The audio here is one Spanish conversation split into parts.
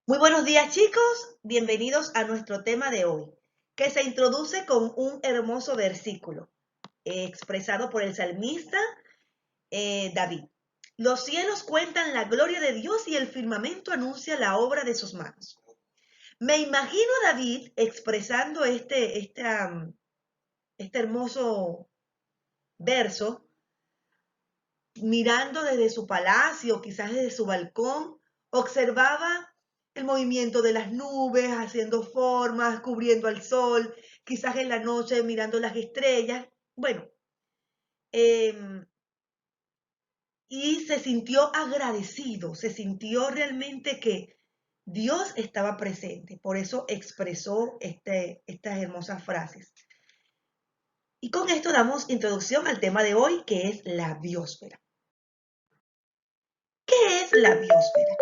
Muy buenos días, chicos, bienvenidos a nuestro tema de hoy, que se introduce con un hermoso versículo expresado por el salmista David. Los cielos cuentan la gloria de Dios y el firmamento anuncia la obra de sus manos. Me imagino a David expresando este hermoso verso, mirando desde su palacio, quizás desde su balcón, observaba el movimiento de las nubes, haciendo formas, cubriendo al sol, quizás en la noche mirando las estrellas. Bueno, eh, y se sintió agradecido, se sintió realmente que Dios estaba presente, por eso expresó estas hermosas frases. Y con esto damos introducción al tema de hoy, que es la biosfera. ¿Qué es la biosfera?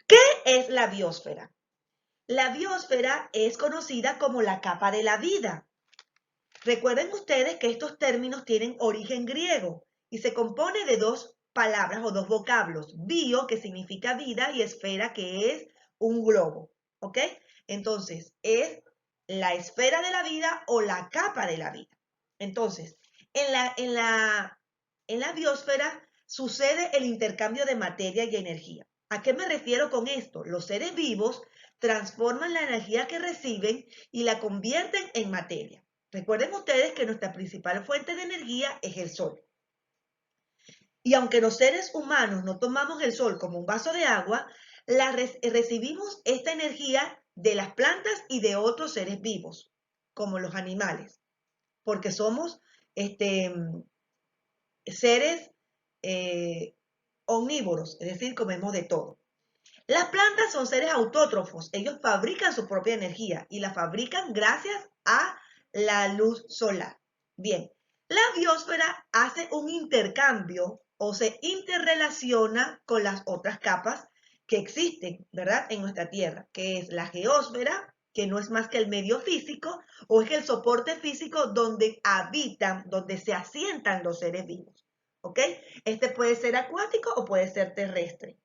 ¿Qué es la biosfera? La biosfera es conocida como la capa de la vida. Recuerden ustedes que estos términos tienen origen griego y se compone de dos palabras o dos vocablos, bio, que significa vida, y esfera, que es un globo, ¿ok? Entonces, es la esfera de la vida o la capa de la vida. Entonces, en la biosfera sucede el intercambio de materia y energía. ¿A qué me refiero con esto? Los seres vivos transforman la energía que reciben y la convierten en materia. Recuerden ustedes que nuestra principal fuente de energía es el sol. Y aunque los seres humanos no tomamos el sol como un vaso de agua, recibimos esta energía de las plantas y de otros seres vivos, como los animales, porque somos seres omnívoros, es decir, comemos de todo. Las plantas son seres autótrofos, ellos fabrican su propia energía y la fabrican gracias a la luz solar. Bien, la biosfera hace un intercambio o se interrelaciona con las otras capas que existen, ¿verdad? En nuestra Tierra, que es la geósfera, que no es más que el medio físico o es el soporte físico donde habitan, donde se asientan los seres vivos, ¿ok? Este puede ser acuático o puede ser terrestre.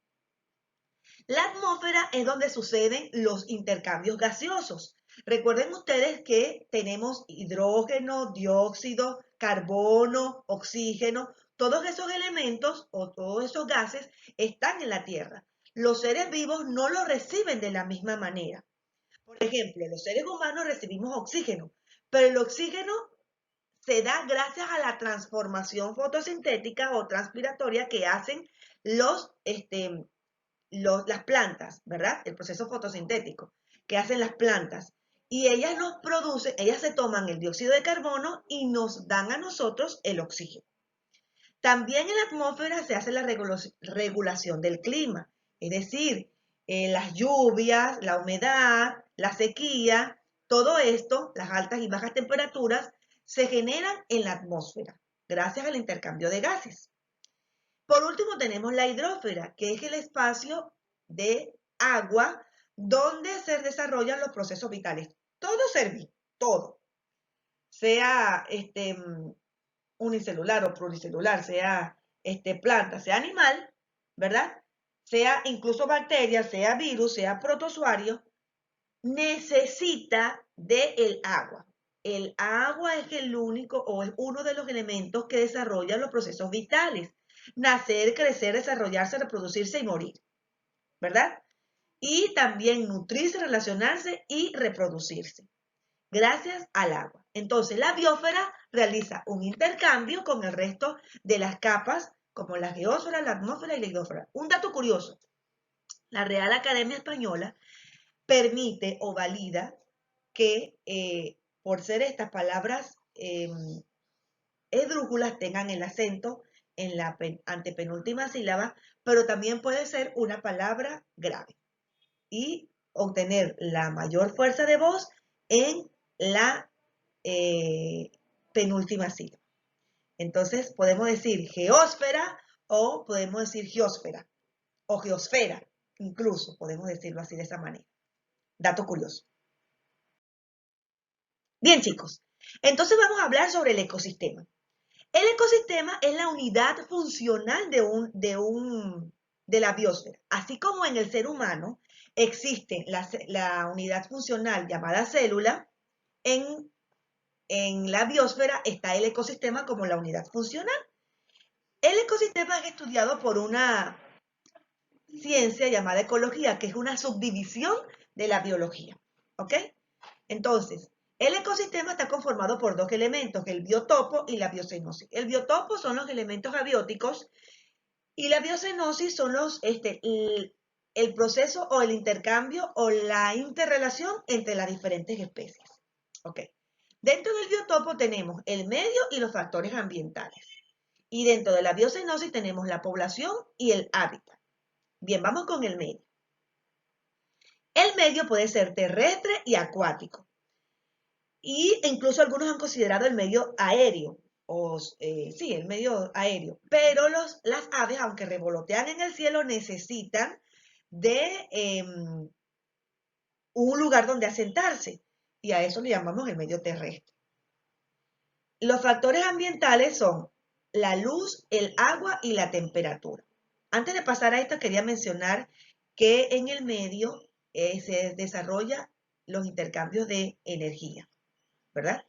La atmósfera es donde suceden los intercambios gaseosos. Recuerden ustedes que tenemos hidrógeno, dióxido, carbono, oxígeno. Todos esos elementos o todos esos gases están en la Tierra. Los seres vivos no los reciben de la misma manera. Por ejemplo, los seres humanos recibimos oxígeno, pero el oxígeno se da gracias a la transformación fotosintética o transpiratoria que hacen las plantas, ¿verdad? El proceso fotosintético que hacen las plantas. Y ellas nos producen, ellas se toman el dióxido de carbono y nos dan a nosotros el oxígeno. También en la atmósfera se hace la regulación del clima, es decir, las lluvias, la humedad, la sequía, todo esto, las altas y bajas temperaturas, se generan en la atmósfera gracias al intercambio de gases. Por último, tenemos la hidrósfera, que es el espacio de agua donde se desarrollan los procesos vitales. Todo ser vivo, todo, sea unicelular o pluricelular, sea planta, sea animal, ¿verdad? Sea incluso bacteria, sea virus, sea protozoario, necesita del agua. El agua es el único o es uno de los elementos que desarrollan los procesos vitales. Nacer, crecer, desarrollarse, reproducirse y morir, ¿verdad? Y también nutrirse, relacionarse y reproducirse, gracias al agua. Entonces, la biosfera realiza un intercambio con el resto de las capas, como la geósfera, la atmósfera y la hidrósfera. Un dato curioso, la Real Academia Española permite o valida que por ser estas palabras esdrújulas tengan el acento en la antepenúltima sílaba, pero también puede ser una palabra grave y obtener la mayor fuerza de voz en la penúltima sílaba. Entonces podemos decir geósfera o podemos decir geósfera o geosfera, incluso podemos decirlo así de esa manera. Dato curioso. Bien, chicos, entonces vamos a hablar sobre el ecosistema. El ecosistema es la unidad funcional de la biosfera. Así como en el ser humano existe la unidad funcional llamada célula, en la biosfera está el ecosistema como la unidad funcional. El ecosistema es estudiado por una ciencia llamada ecología, que es una subdivisión de la biología. ¿Ok? Entonces, el ecosistema está conformado por dos elementos, el biotopo y la biocenosis. El biotopo son los elementos abióticos y la biocenosis son el proceso o el intercambio o la interrelación entre las diferentes especies. ¿Ok? Dentro del biotopo tenemos el medio y los factores ambientales. Y dentro de la biocenosis tenemos la población y el hábitat. Bien, vamos con el medio. El medio puede ser terrestre y acuático. Y incluso algunos han considerado el medio aéreo, sí, el medio aéreo. Pero las aves, aunque revolotean en el cielo, necesitan de un lugar donde asentarse. Y a eso le llamamos el medio terrestre. Los factores ambientales son la luz, el agua y la temperatura. Antes de pasar a esto, quería mencionar que en el medio se desarrollan los intercambios de energía, ¿verdad?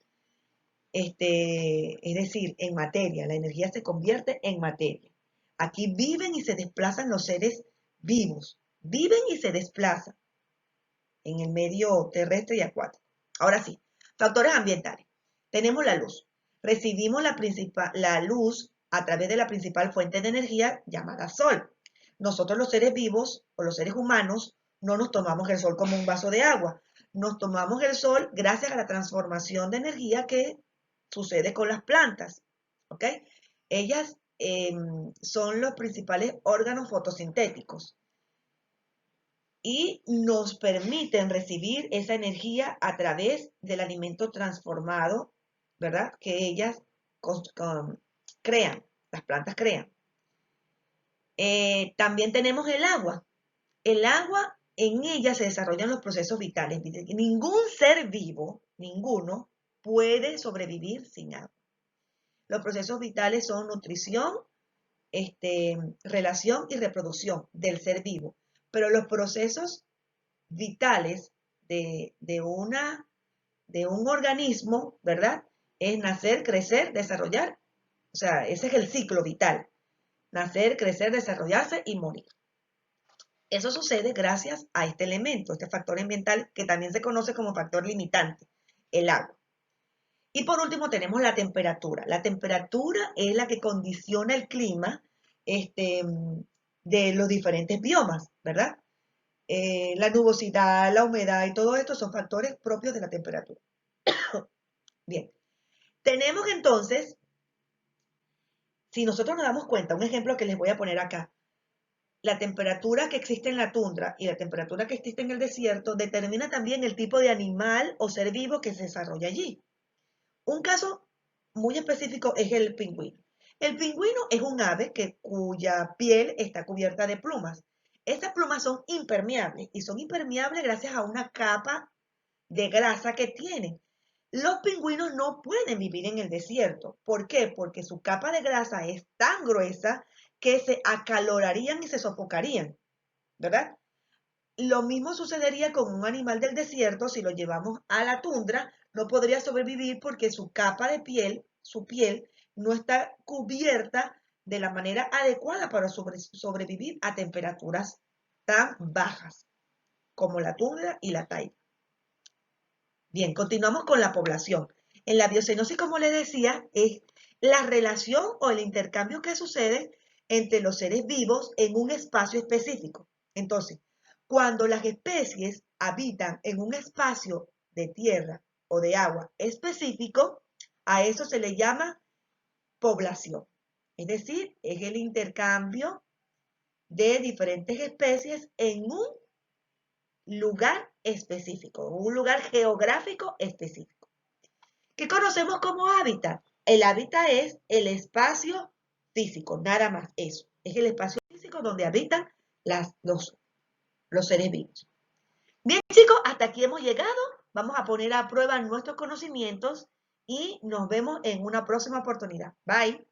Es decir, en materia, la energía se convierte en materia. Aquí viven y se desplazan los seres vivos, viven y se desplazan. en el medio terrestre y acuático. Ahora sí, factores ambientales. Tenemos la luz. Recibimos la luz a través de la principal fuente de energía llamada sol. Nosotros los seres vivos o los seres humanos no nos tomamos el sol como un vaso de agua. Nos tomamos el sol gracias a la transformación de energía que sucede con las plantas. ¿Ok? Ellas son los principales órganos fotosintéticos y nos permiten recibir esa energía a través del alimento transformado, ¿verdad? Que ellas crean, las plantas crean. También tenemos el agua. El agua, en ella se desarrollan los procesos vitales. Ningún ser vivo, ninguno, puede sobrevivir sin agua. Los procesos vitales son nutrición, relación y reproducción del ser vivo. Pero los procesos vitales de un organismo, ¿verdad? Es nacer, crecer, desarrollar. O sea, ese es el ciclo vital. Nacer, crecer, desarrollarse y morir. Eso sucede gracias a este elemento, este factor ambiental que también se conoce como factor limitante, el agua. Y por último tenemos la temperatura. La temperatura es la que condiciona el clima de los diferentes biomas, ¿verdad? La nubosidad, la humedad y todo esto son factores propios de la temperatura. Bien, tenemos entonces, si nosotros nos damos cuenta, un ejemplo que les voy a poner acá, la temperatura que existe en la tundra y la temperatura que existe en el desierto determina también el tipo de animal o ser vivo que se desarrolla allí. Un caso muy específico es el pingüino. El pingüino es un ave cuya piel está cubierta de plumas. Estas plumas son impermeables y son impermeables gracias a una capa de grasa que tienen. Los pingüinos no pueden vivir en el desierto. ¿Por qué? Porque su capa de grasa es tan gruesa que se acalorarían y se sofocarían, ¿verdad? Lo mismo sucedería con un animal del desierto si lo llevamos a la tundra, no podría sobrevivir porque su capa de piel, su piel, no está cubierta de la manera adecuada para sobrevivir a temperaturas tan bajas como la tundra y la taiga. Bien, continuamos con la población. En la biocenosis, como les decía, es la relación o el intercambio que sucede entre los seres vivos en un espacio específico. Entonces, cuando las especies habitan en un espacio de tierra o de agua específico, a eso se le llama población. Es decir, es el intercambio de diferentes especies en un lugar específico, un lugar geográfico específico. ¿Qué conocemos como hábitat? El hábitat es el espacio físico, nada más eso. Es el espacio físico donde habitan los seres vivos. Bien, chicos, hasta aquí hemos llegado. Vamos a poner a prueba nuestros conocimientos y nos vemos en una próxima oportunidad. Bye.